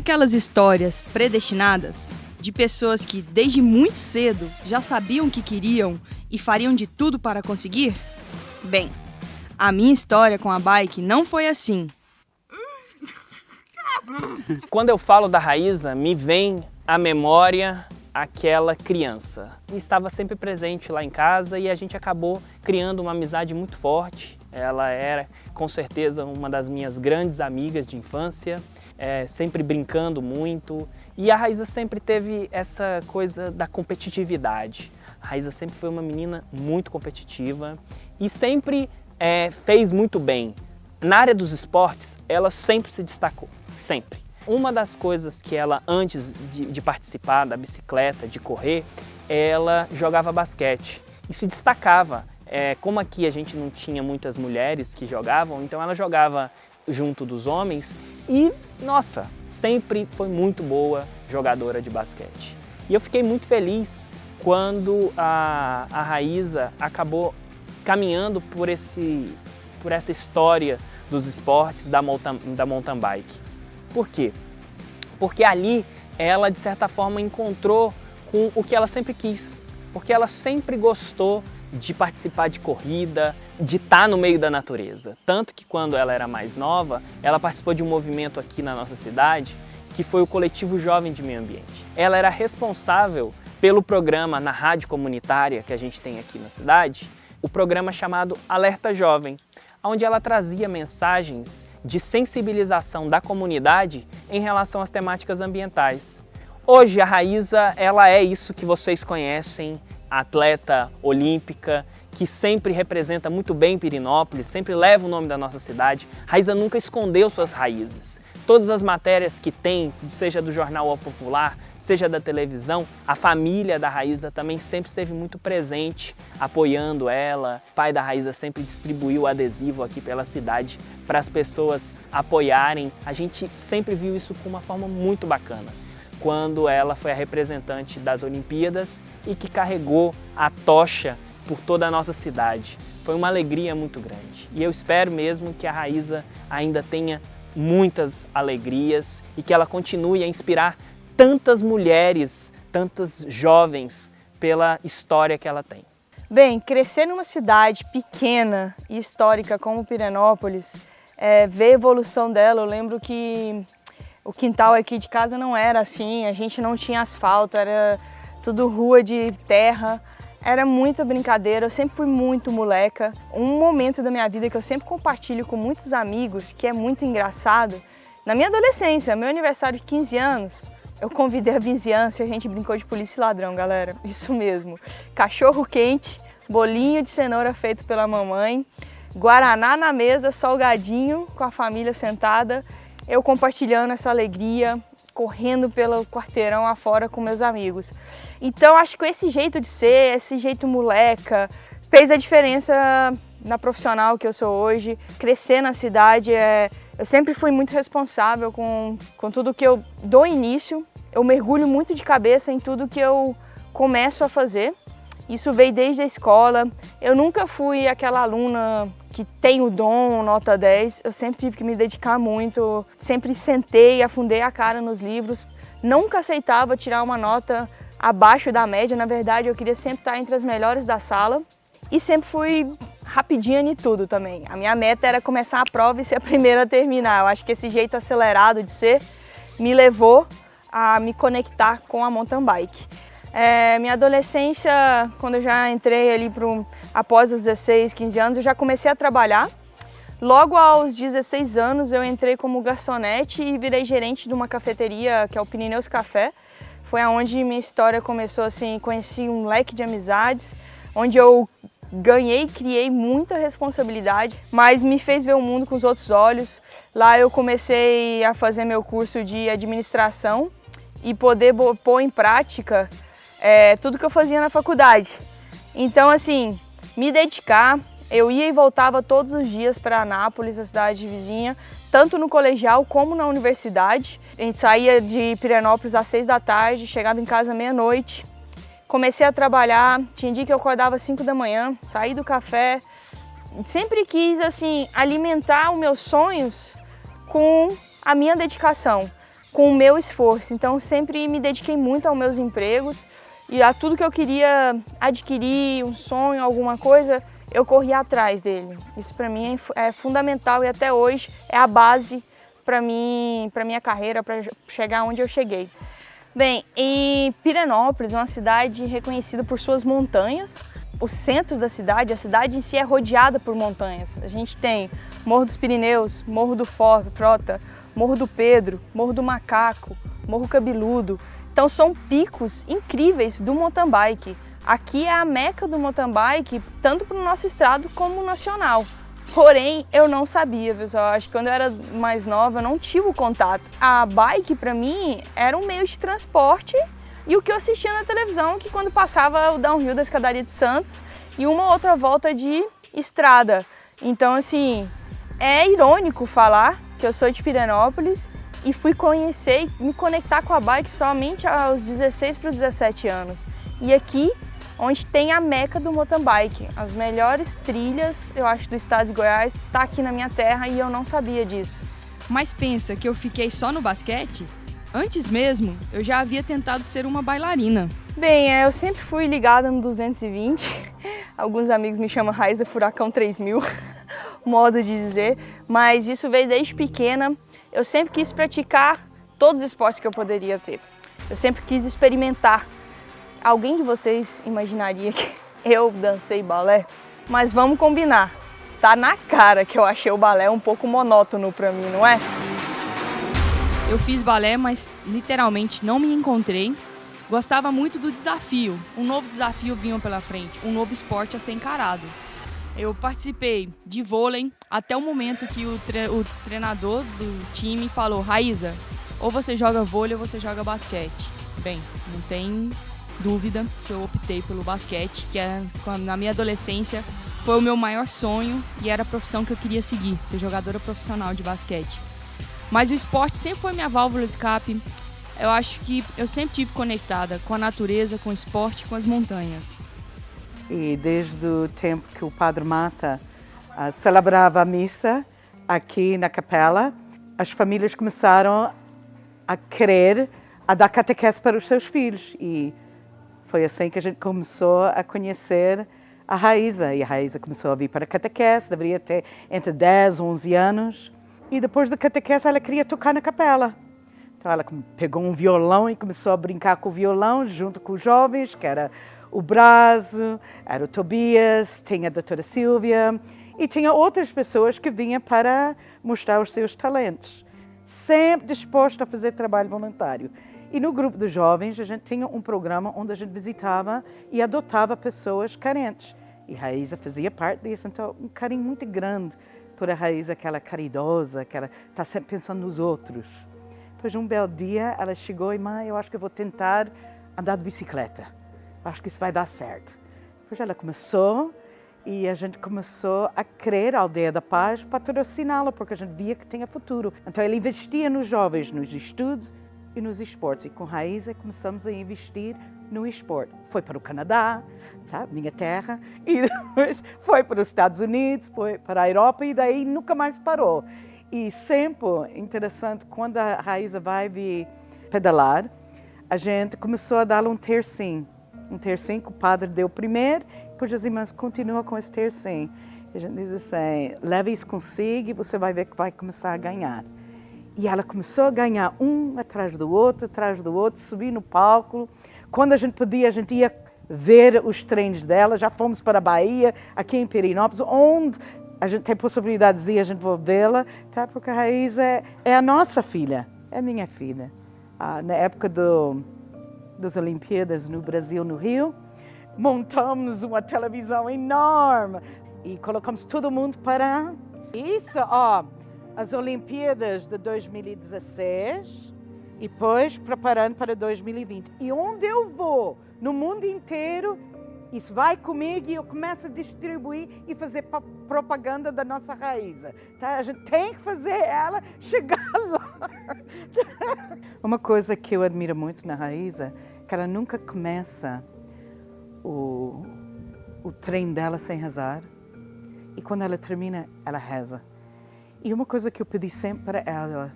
aquelas histórias predestinadas de pessoas que desde muito cedo já sabiam o que queriam e fariam de tudo para conseguir? Bem, a minha história com a bike não foi assim. Quando eu falo da Raíza, me vem à memória aquela criança. Estava sempre presente lá em casa e a gente acabou criando uma amizade muito forte. Ela era, com certeza, uma das minhas grandes amigas de infância, sempre brincando muito. E a Raíza sempre teve essa coisa da competitividade. A Raíza sempre foi uma menina muito competitiva e sempre fez muito bem. Na área dos esportes, ela sempre se destacou, sempre. Uma das coisas que ela, antes de participar da bicicleta, de correr, ela jogava basquete e se destacava. Como aqui a gente não tinha muitas mulheres que jogavam, então ela jogava junto dos homens e, nossa, sempre foi muito boa jogadora de basquete. E eu fiquei muito feliz quando a Raíza acabou caminhando por essa história dos esportes da mountain bike. Por quê? Porque ali ela, de certa forma, encontrou com o que ela sempre quis. Porque ela sempre gostou de participar de corrida, de estar no meio da natureza. Tanto que quando ela era mais nova, ela participou de um movimento aqui na nossa cidade, que foi o Coletivo Jovem de Meio Ambiente. Ela era responsável pelo programa na rádio comunitária que a gente tem aqui na cidade, o programa chamado Alerta Jovem, onde ela trazia mensagens de sensibilização da comunidade em relação às temáticas ambientais. Hoje a Raíza, ela é isso que vocês conhecem, a atleta olímpica, que sempre representa muito bem Pirenópolis, sempre leva o nome da nossa cidade. Raíza nunca escondeu suas raízes. Todas as matérias que tem, seja do jornal O Popular, seja da televisão, a família da Raíza também sempre esteve muito presente, apoiando ela. O pai da Raíza sempre distribuiu adesivo aqui pela cidade para as pessoas apoiarem. A gente sempre viu isso com uma forma muito bacana, quando ela foi a representante das Olimpíadas e que carregou a tocha por toda a nossa cidade. Foi uma alegria muito grande. E eu espero mesmo que a Raíza ainda tenha muitas alegrias e que ela continue a inspirar tantas mulheres, tantas jovens pela história que ela tem. Bem, crescer numa cidade pequena e histórica como Pirenópolis, ver a evolução dela, eu lembro que o quintal aqui de casa não era assim, a gente não tinha asfalto, era tudo rua de terra, era muita brincadeira, eu sempre fui muito moleca. Um momento da minha vida que eu sempre compartilho com muitos amigos, que é muito engraçado, na minha adolescência, meu aniversário de 15 anos, eu convidei a vizinhança e a gente brincou de polícia e ladrão, galera, isso mesmo. Cachorro quente, bolinho de cenoura feito pela mamãe, guaraná na mesa, salgadinho com a família sentada, eu compartilhando essa alegria, correndo pelo quarteirão afora com meus amigos. Então acho que esse jeito de ser, esse jeito moleca, fez a diferença na profissional que eu sou hoje. Crescer na cidade, eu sempre fui muito responsável com tudo que eu dou início. Eu mergulho muito de cabeça em tudo que eu começo a fazer. Isso veio desde a escola. Eu nunca fui aquela aluna que tem o dom, nota 10. Eu sempre tive que me dedicar muito. Sempre sentei, afundei a cara nos livros. Nunca aceitava tirar uma nota abaixo da média. Na verdade, eu queria sempre estar entre as melhores da sala. E sempre fui rapidinha em tudo também. A minha meta era começar a prova e ser a primeira a terminar. Eu acho que esse jeito acelerado de ser me levou a me conectar com a mountain bike. Minha adolescência, quando eu já entrei ali após os 16, 15 anos, eu já comecei a trabalhar. Logo aos 16 anos eu entrei como garçonete e virei gerente de uma cafeteria que é o Pirineus Café. Foi onde minha história começou assim, conheci um leque de amizades, onde eu ganhei e criei muita responsabilidade, mas me fez ver o mundo com os outros olhos. Lá eu comecei a fazer meu curso de administração e poder pôr em prática tudo que eu fazia na faculdade. Então, assim, me dedicar, eu ia e voltava todos os dias para Anápolis, a cidade vizinha, tanto no colegial como na universidade. A gente saía de Pirenópolis às 6 da tarde, chegava em casa meia-noite. Comecei a trabalhar, tinha dia que eu acordava às 5 da manhã, saí do café. Sempre quis, assim, alimentar os meus sonhos com a minha dedicação. com o meu esforço. Então sempre me dediquei muito aos meus empregos e a tudo que eu queria adquirir, um sonho, alguma coisa, eu corri atrás dele. Isso para mim é fundamental e até hoje é a base para mim, para minha carreira, para chegar onde eu cheguei. Bem, em Pirenópolis, uma cidade reconhecida por suas montanhas, o centro da cidade, a cidade em si é rodeada por montanhas. A gente tem Morro dos Pirineus, Morro do Frota, Morro do Pedro, Morro do Macaco, Morro Cabeludo. Então são picos incríveis do mountain bike. Aqui é a meca do mountain bike, tanto para o nosso estado como nacional. Porém, eu não sabia, pessoal. Acho que quando eu era mais nova, eu não tive o contato. A bike, para mim, era um meio de transporte e o que eu assistia na televisão, que quando passava o downhill da escadaria de Santos e uma outra volta de estrada. Então, assim, é irônico falar que eu sou de Pirenópolis e fui conhecer e me conectar com a bike somente aos 16 para os 17 anos. E aqui, onde tem a meca do mountain bike, as melhores trilhas, eu acho, do estado de Goiás, tá aqui na minha terra e eu não sabia disso. Mas pensa que eu fiquei só no basquete? Antes mesmo, eu já havia tentado ser uma bailarina. Bem, eu sempre fui ligada no 220, alguns amigos me chamam Raíza Furacão 3000, modo de dizer, mas isso veio desde pequena. Eu sempre quis praticar todos os esportes que eu poderia ter. Eu sempre quis experimentar. Alguém de vocês imaginaria que eu dancei balé? Mas vamos combinar. Tá na cara que eu achei o balé um pouco monótono pra mim, não é? Eu fiz balé, mas literalmente não me encontrei. Gostava muito do desafio. Um novo desafio vinha pela frente, um novo esporte a ser encarado. Eu participei de vôlei até o momento que o treinador do time falou: Raíza, ou você joga vôlei ou você joga basquete. Bem, não tem dúvida que eu optei pelo basquete, que na minha adolescência foi o meu maior sonho e era a profissão que eu queria seguir, ser jogadora profissional de basquete. Mas o esporte sempre foi minha válvula de escape. Eu acho que eu sempre estive conectada com a natureza, com o esporte, com as montanhas. E desde o tempo que o Padre Mata celebrava a missa aqui na capela, as famílias começaram a querer dar catequese para os seus filhos. E foi assim que a gente começou a conhecer a Raíza. E a Raíza começou a vir para a catequese, deveria ter entre 10 e 11 anos. E depois da catequese ela queria tocar na capela. Então ela pegou um violão e começou a brincar com o violão junto com os jovens, que era o Brazo, era o Tobias, tinha a doutora Silvia e tinha outras pessoas que vinham para mostrar os seus talentos. Sempre disposta a fazer trabalho voluntário. E no grupo dos jovens a gente tinha um programa onde a gente visitava e adotava pessoas carentes. E a Raíza fazia parte disso, então um carinho muito grande por a Raíza, aquela caridosa, que ela está sempre pensando nos outros. Depois de um belo dia ela chegou e: mãe, eu acho que eu vou tentar andar de bicicleta. Acho que isso vai dar certo. Depois ela começou e a gente começou a querer a Aldeia da Paz patrociná-la, porque a gente via que tinha futuro. Então ela investia nos jovens, nos estudos e nos esportes. E com Raíza começamos a investir no esporte. Foi para o Canadá, tá? Minha terra, e depois foi para os Estados Unidos, foi para a Europa e daí nunca mais parou. E sempre, interessante, quando a Raíza vai vir pedalar, a gente começou a dar-lhe um tercinho. Um tercinho que o padre deu primeiro, depois as irmãs continuam com esse tercinho. A gente diz assim: leve isso consigo e você vai ver que vai começar a ganhar. E ela começou a ganhar um atrás do outro, subir no palco. Quando a gente podia, a gente ia ver os treinos dela. Já fomos para a Bahia, aqui em Pirenópolis, onde a gente tem possibilidades de a gente vê-la, tá? Porque a Raíza é a nossa filha, é a minha filha. Na época das Olimpíadas no Brasil, no Rio, montamos uma televisão enorme e colocamos todo mundo para isso, as Olimpíadas de 2016 e depois preparando para 2020. E onde eu vou, no mundo inteiro, isso vai comigo e eu começo a distribuir e fazer propaganda da nossa Raíza. Tá? A gente tem que fazer ela chegar lá. Uma coisa que eu admiro muito na Raíza é que ela nunca começa o treino dela sem rezar. E quando ela termina, ela reza. E uma coisa que eu pedi sempre para ela: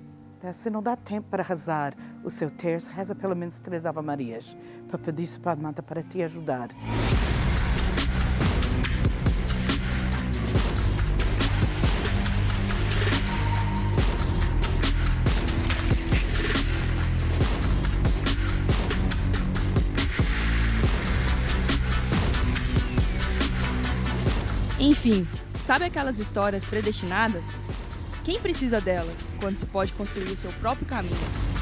Se não dá tempo para rezar o seu terço, reza pelo menos 3 Ave Marias, para pedir ao Padre Mata para te ajudar. Enfim, sabe aquelas histórias predestinadas? Quem precisa delas quando se pode construir o seu próprio caminho?